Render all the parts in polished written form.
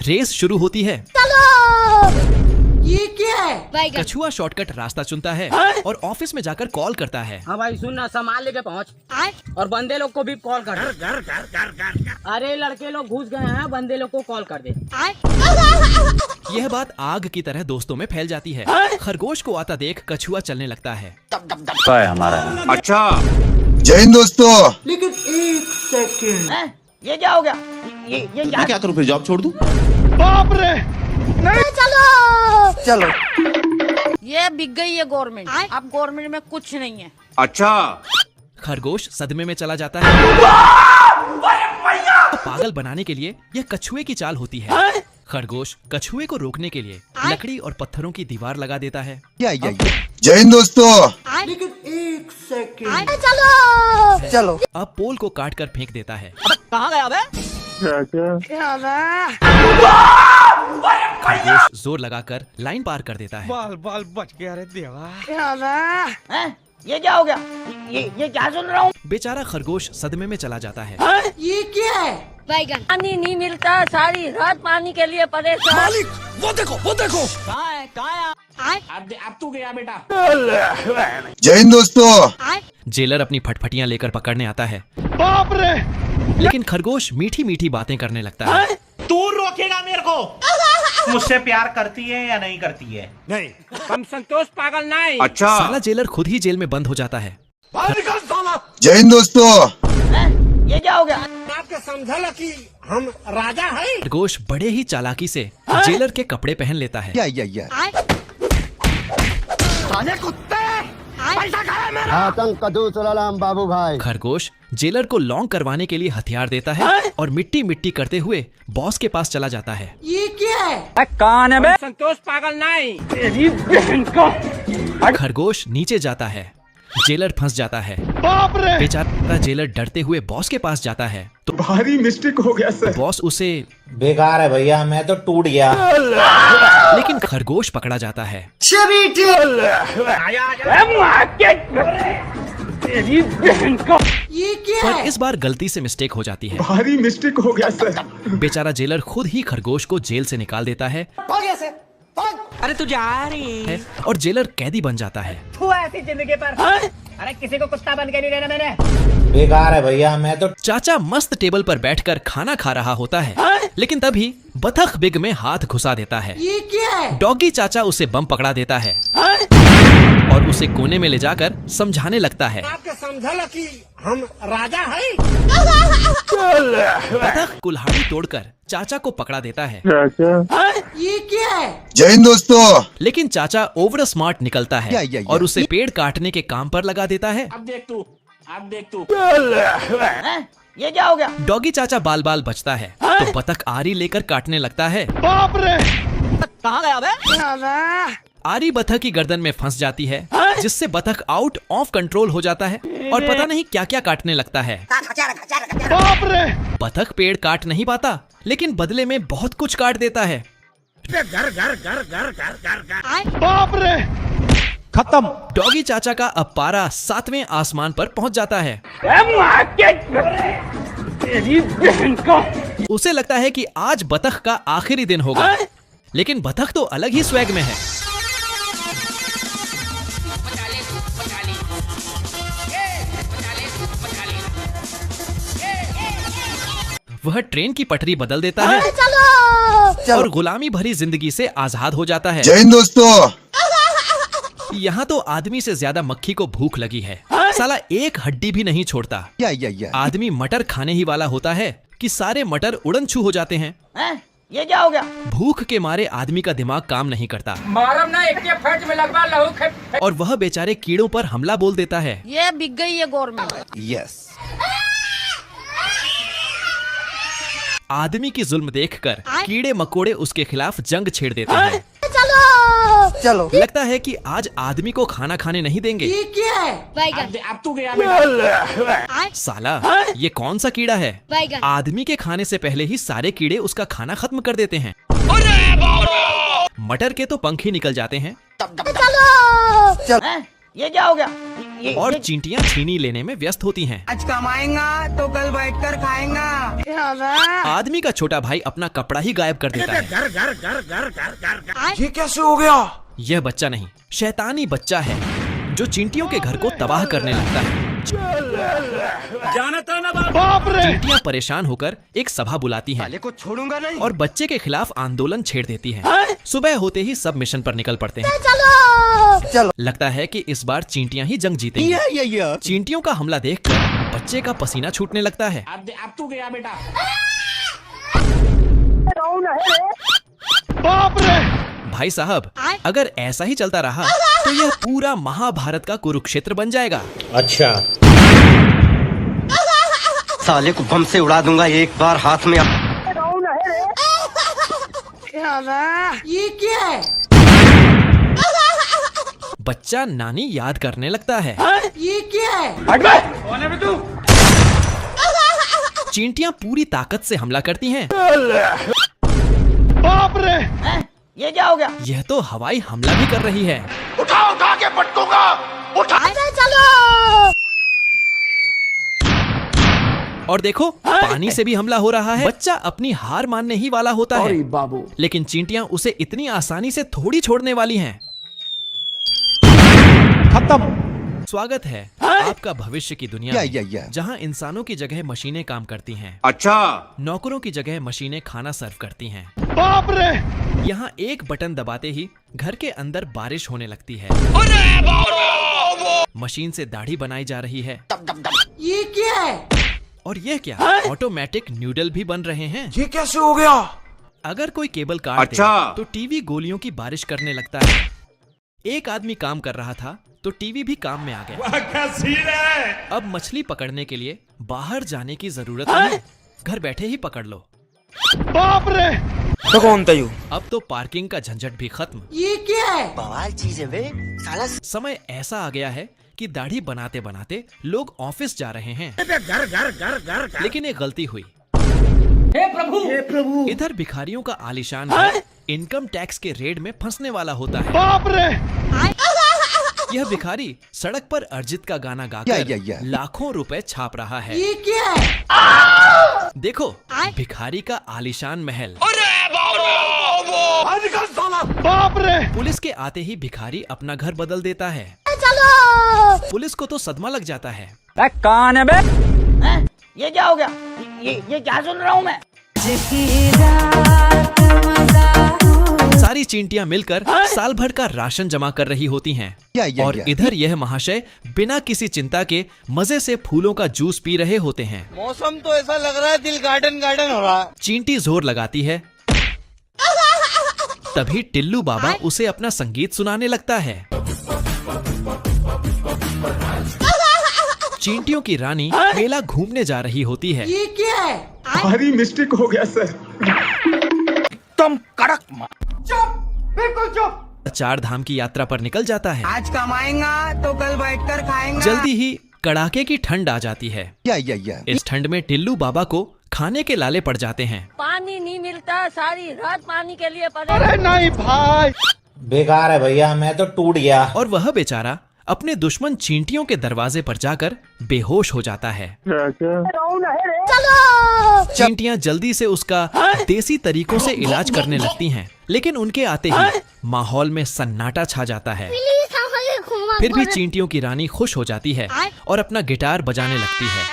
Race शुरू होती है। ये क्या है? कछुआ शॉर्टकट रास्ता चुनता है और ऑफिस में जाकर कॉल करता है। हाँ भाई सुन ना, सामान लेके पहुँच और बंदे लोग को भी कॉल कर। अरे लड़के लोग घुस गए हैं, बंदे लोग को कॉल कर दे। यह बात आग की तरह दोस्तों में फैल जाती है। खरगोश को आता देख कछुआ चलने लगता है। हमारा अच्छा जय हिंद दोस्तों। लेकिन एक सेकंड, ये क्या हो गया? ये क्या करूं, फिर जॉब छोड़ दूं? बाप रे, चलो ये बिक गई है गवर्नमेंट। अब गवर्नमेंट में कुछ नहीं है। अच्छा खरगोश सदमे में चला जाता है। तो पागल बनाने के लिए यह कछुए की चाल होती है। खरगोश कछुए को रोकने के लिए लकड़ी और पत्थरों की दीवार लगा देता है। जय हिंद दोस्तों। लेकिन एक सेकंड, चलो अब पोल को काट कर फेंक देता है। कहाँ गया बे? खरगोश जोर लगाकर लाइन पार कर देता है। बाल बाल बच गया रे देवा। ये क्या हो गया? ये क्या सुन रहा हूँ? बेचारा खरगोश सदमे में चला जाता है। ये क्या है? पानी नहीं मिलता, सारी रात पानी के लिए परेशान। वो देखो कहाँ है? अब तू गया बेटा। जय हिंद दोस्तों। जेलर अपनी फटफटियां लेकर पकड़ने आता है, बाप रे, लेकिन खरगोश मीठी मीठी बातें करने लगता है। तू रोकेगा मेरे को? मुझसे प्यार करती है या नहीं करती है? नहीं। हम संतोष पागल नहीं। अच्छा साला जेलर खुद ही जेल में बंद हो जाता है। निकल साला। जय हिंद दोस्तों। ये क्या हो गया? आपके समझा कि हम राजा हैं? खरगोश बड़े ही चालाकी से जेलर के कपड़े पहन लेता है। आतंक का दूसरा नाम बाबू भाई। खरगोश जेलर को लॉन्ग करवाने के लिए हथियार देता है और मिट्टी मिट्टी करते हुए बॉस के पास चला जाता है। ये क्या है? कौन है बे? संतोष पागल नहीं। तेरी बहन का। खरगोश नीचे जाता है, जेलर फंस जाता है। बाप रे, बेचारा जेलर डरते हुए बॉस के पास जाता है तो भारी मिस्टेक हो गया सर। बॉस उसे बेकार है भैया, मैं तो टूट गया। लेकिन खरगोश पकड़ा जाता है। तेरी बहन का। ये क्या पर है? इस बार गलती से मिस्टेक हो जाती है। भारी मिस्टेक हो गया सर। बेचारा जेलर खुद ही खरगोश को जेल से निकाल देता है अरे तू जा रही और जेलर कैदी बन जाता है। तू ऐसी जिंदगी पर। अरे किसी को कुत्ता बन के नहीं रहना मैंने। बेकार है भैया, मैं तो चाचा मस्त टेबल पर बैठकर खाना खा रहा होता है, लेकिन तभी बतख बिग में हाथ घुसा देता है। ये क्या है? डॉगी चाचा उसे बम पकड़ा देता है और उसे कोने में ले जाकर समझाने लगता है। आपके समझा कि हम राजा हैं? बतख कुल्हाड़ी तोड़कर चाचा को पकड़ा देता है, ये क्या है? जय हिंद दोस्तों। लेकिन चाचा ओवर स्मार्ट निकलता है और उसे पेड़ काटने के काम पर लगा देता है। अब देख तू। ये क्या हो गया? डॉगी चाचा बाल बाल बचता है तो बतख आरी लेकर काटने लगता है। बाप रे, कहाँ गया बे? आरी बतख की गर्दन में फंस जाती है, जिससे बतख आउट ऑफ कंट्रोल हो जाता है और पता नहीं क्या क्या काटने लगता है। बाप रे, बतख पेड़ काट नहीं पाता, लेकिन बदले में बहुत कुछ काट देता है। बाप रे, खत्म। डॉगी चाचा का अब पारा 7वें आसमान पर पहुंच जाता है। तेरी बहन का। उसे लगता है कि आज बतख का आखिरी दिन होगा, लेकिन बतख तो अलग ही स्वैग में है। वह ट्रेन की पटरी बदल देता है और गुलामी भरी जिंदगी से आजाद हो जाता है। जय हिंद दोस्तों। यहाँ तो आदमी से ज्यादा मक्खी को भूख लगी है। साला एक हड्डी भी नहीं छोड़ता। आदमी मटर खाने ही वाला होता है कि सारे मटर उड़न छू हो जाते हैं। ये क्या हो गया? भूख के मारे आदमी का दिमाग काम नहीं करता मारम ना एक के फट में लगवा लहू और वह बेचारे कीड़ों पर हमला बोल देता है। ये बिक गई है गवर्नमेंट। यस। आदमी की जुल्म देखकर कीड़े मकोड़े उसके खिलाफ जंग छेड़ देते हैं। चलो लगता है कि आज आदमी को खाना खाने नहीं देंगे। ये क्या है? बैगन। अब तू गया। साला ये कौन सा कीड़ा है? बैगन। आदमी के खाने से पहले ही सारे कीड़े उसका खाना खत्म कर देते हैं। मटर के तो पंख ही निकल जाते हैं। ये क्या हो गया? और चींटियां छीनी लेने में व्यस्त होती हैं। आज कमाएगा तो कल बैठकर खाएगा। आदमी का छोटा भाई अपना कपड़ा ही गायब कर देता है। ये कैसे हो गया? यह बच्चा नहीं, शैतानी बच्चा है जो चींटियों के घर को तबाह करने लगता है। बाप रे! चींटियां परेशान होकर एक सभा बुलाती हैं को छोड़ूंगा नहीं। और बच्चे के खिलाफ आंदोलन छेड़ देती हैं। सुबह होते ही सब मिशन पर निकल पड़ते हैं। चलो। लगता है कि इस बार चींटियां ही जंग जीतेंगी। चींटियों का हमला देखकर बच्चे का पसीना छूटने लगता है। अब तू गया बेटा। बाप रे! भाई साहब, अगर ऐसा ही चलता रहा तो यह पूरा महाभारत का कुरुक्षेत्र बन जाएगा। अच्छा। साले को बम से उड़ा दूंगा एक बार हाथ में। ये क्या है? बच्चा नानी याद करने लगता है। ये क्या है? चींटियां पूरी ताकत से हमला करती हैं। बाप रे! ये क्या हो गया? यह तो हवाई हमला भी कर रही है। उठा के पटकूंगा। उठा! और देखो, पानी से भी हमला हो रहा है। बच्चा अपनी हार मानने ही वाला होता है, लेकिन चींटियां उसे इतनी आसानी से थोड़ी छोड़ने वाली हैं। खत्म। स्वागत है आपका भविष्य की दुनिया में, जहां इंसानों की जगह मशीनें काम करती हैं। अच्छा। नौकरों की जगह मशीनें खाना सर्व करती हैं। बाप रे! यहाँ एक बटन दबाते ही घर के अंदर बारिश होने लगती है। मशीन से दाढ़ी बनाई जा रही है। ये क्या है? और यह क्या, ऑटोमेटिक न्यूडल भी बन रहे हैं। ये कैसे हो गया? अगर कोई केबल काट दे तो टीवी गोलियों की बारिश करने लगता है। एक आदमी काम कर रहा था तो टीवी भी काम में आ गया। अब मछली पकड़ने के लिए बाहर जाने की जरूरत नहीं, घर बैठे ही पकड़ लो। बाप रे! तो कौन था यू? अब तो पार्किंग का झंझट भी खत्म। ये क्या है? बवाल चीज है वे साला। समय ऐसा आ गया है कि दाढ़ी बनाते बनाते लोग ऑफिस जा रहे हैं। लेकिन एक गलती हुई। हे प्रभु! इधर भिखारियों का आलीशान घर इनकम टैक्स के रेड में फंसने वाला होता है। बाप रे! यह भिखारी सड़क पर अर्जित का गाना गाकर लाखों रुपए छाप रहा है। ये क्या है? देखो, भिखारी का आलीशान महल। बाप रे! पुलिस के आते ही भिखारी अपना घर बदल देता है। पुलिस को तो सदमा लग जाता है। कौन है बे? ये क्या हो गया? ये क्या सुन रहा हूँ मैं? सारी चींटियां मिलकर साल भर का राशन जमा कर रही होती हैं। और इधर यह महाशय बिना किसी चिंता के मजे से फूलों का जूस पी रहे होते हैं। मौसम तो ऐसा लग रहा है दिल गार्डन गार्डन हो रहा है। चींटी जोर लगाती है, तभी टिल्लू बाबा उसे अपना संगीत सुनाने लगता है। चींटियों की रानी मेला घूमने जा रही होती है। ये क्या है? भारी मिस्टेक हो गया सर। तुम कड़क बिल्कुल चुप। 4 धाम की यात्रा पर निकल जाता है। आज कमाएगा तो कल बैठकर खाएगा। जल्दी ही कड़ाके की ठंड आ जाती है। इस ठंड में टिल्लू बाबा को खाने के लाले पड़ जाते हैं। पानी नहीं मिलता, सारी रात पानी के लिए पड़े। अरे नहीं भाई, बेकार है भैया, मैं तो टूट गया। और वह बेचारा अपने दुश्मन चींटियों के दरवाजे पर जाकर बेहोश हो जाता है। चींटियां जल्दी से उसका देसी तरीकों से इलाज करने लगती हैं, लेकिन उनके आते ही माहौल में सन्नाटा छा जाता है। फिर भी चींटियों की रानी खुश हो जाती है और अपना गिटार बजाने लगती है।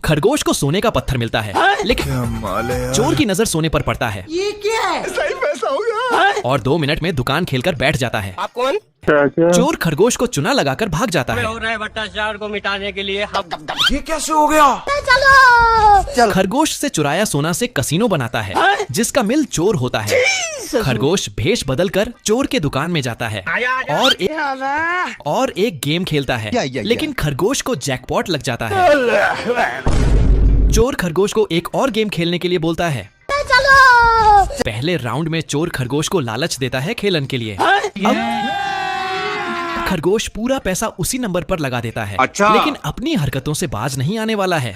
खरगोश को सोने का पत्थर मिलता है, लेकिन चोर की नजर सोने पर पड़ता है। ये क्या है? सही पैसा हो गया। और 2 मिनट में दुकान खेलकर बैठ जाता है। आप कौन? चोर खरगोश को चुना लगाकर भाग जाता है। हो रहा है भ्रष्टाचार को मिटाने के लिए हम ये कैसे हो गया? खरगोश से चुराया सोना से कसीनो बनाता है, जिसका मिल चोर होता है। खरगोश भेष बदलकर चोर के दुकान में जाता है और एक गेम खेलता है, लेकिन खरगोश को जैकपॉट लग जाता है। चोर खरगोश को एक और गेम खेलने के लिए बोलता है। पहले राउंड में चोर खरगोश को लालच देता है खेलन के लिए। अब खरगोश पूरा पैसा उसी नंबर पर लगा देता है, लेकिन अपनी हरकतों से बाज नहीं आने वाला है।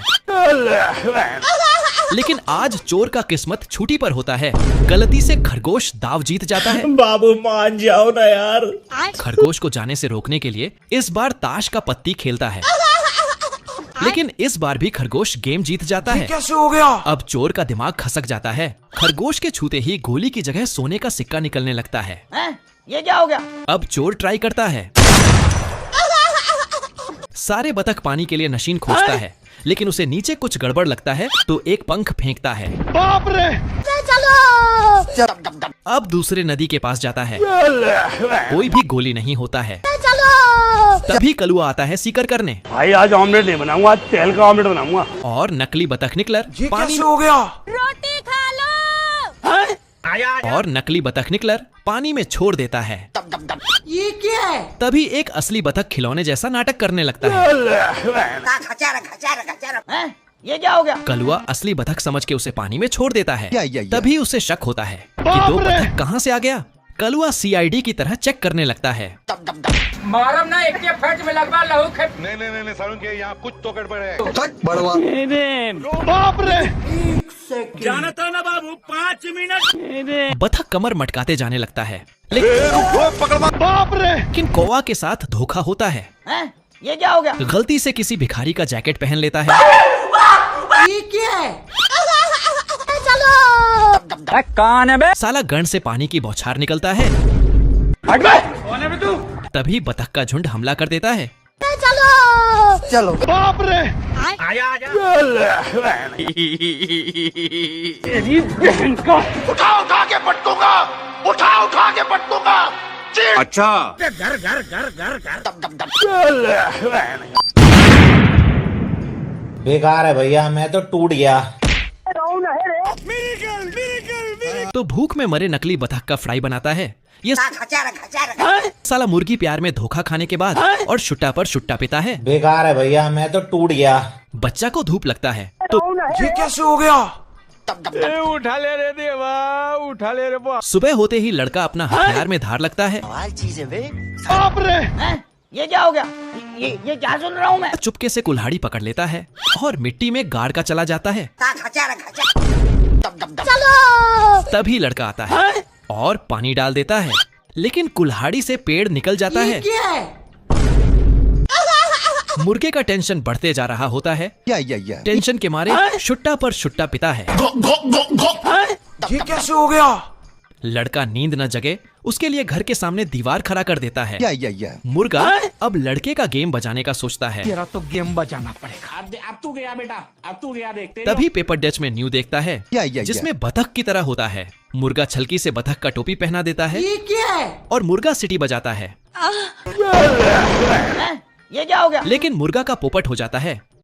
लेकिन आज चोर का किस्मत छूटी पर होता है। गलती से खरगोश दाव जीत जाता है। बाबू मान जाओ ना यार। खरगोश को जाने से रोकने के लिए इस बार ताश का पत्ती खेलता है, लेकिन इस बार भी खरगोश गेम जीत जाता है। कैसे हो गया? अब चोर का दिमाग खसक जाता है। खरगोश के छूते ही गोली की जगह सोने का सिक्का निकलने लगता है। ये क्या हो गया? अब चोर ट्राई करता है। सारे बतख पानी के लिए नशीन खोजता है, लेकिन उसे नीचे कुछ गड़बड़ लगता है तो एक पंख फेंकता है। बाप रे! अब दूसरे नदी के पास जाता है, कोई भी गोली नहीं होता है। तभी कलुआ आता है सीकर करने। भाई आज ऑमलेट नहीं बनाऊंगा, आज तेल का ऑमलेट बनाऊंगा। और नकली बतख निकलर ये पानी कैसे हो गया? रोटी खा लो। और नकली बतख निकलर पानी में छोड़ देता है। ये क्या है? तभी एक असली बतख खिलौने जैसा नाटक करने लगता है। ये क्या हो गया? कलुआ असली बतख समझ के उसे पानी में छोड़ देता है। तभी उसे शक होता है कि दो बतख कहाँ से आ गया। कलुआ सीआईडी की तरह चेक करने लगता है। मारम ना एक के फट में लगवा लहू खे। नहीं सारुण के यहाँ कुछ तो गड़बड़ है। बाप रे! जानता ना बाबू 5 मिनट। बतख कमर मटकाते जाने लगता है, बाप रे! लेकिन कौवा के साथ धोखा होता है। ये क्या हो गया? गलती से किसी भिखारी का जैकेट पहन लेता है। ये क्या है? कान है बे? साला गन से पानी की बौछार निकलता है। हट बे! कौन है बे तू? तभी बतख का झुंड हमला कर देता है। चलो बाप रे! आजा तेरी बहन का उठा के पटकूंगा, उठा के पटकूंगा। अच्छा बेकार है भैया, मैं तो टूट गया। तो भूख में मरे नकली बतख का फ्राई बनाता है। ये साला मुर्गी प्यार में धोखा खाने के बाद और शुट्टा पर शुट्टा पिता है। बेकार है भैया, मैं तो टूट गया। बच्चा को धूप लगता है तो ये कैसे हो गया? उठा ले रे देवा, उठा ले रे बा। सुबह होते ही लड़का अपना हथियार में धार लगता है। बाप रे! ये क्या हो गया? ये क्या सुन रहा हूँ मैं? चुपके से कुल्हाड़ी पकड़ लेता है और मिट्टी में गाड़ का चला जाता है। तभी लड़का आता है और पानी डाल देता है, लेकिन कुल्हाड़ी से पेड़ निकल जाता है। क्या है? मुर्गे का टेंशन बढ़ते जा रहा होता है। टेंशन के मारे शुट्टा पर शुट्टा पिता है। ये कैसे हो गया? लड़का नींद न जगे उसके लिए घर के सामने दीवार खड़ा कर देता है। मुर्गा अब लड़के का गेम बजाने का सोचता है। तेरा तो गेम बजाना पड़ेगा। अब तू गया बेटा, अब तू गया देखते। तभी पेपर डच में न्यू देखता है जिसमें बतख की तरह होता है। मुर्गा छलकी से बतख का टोपी पहना देता है ये क्या है? और मुर्गा सीटी बजाता है, ये क्या हो गया? लेकिन मुर्गा का पोपट हो जाता है।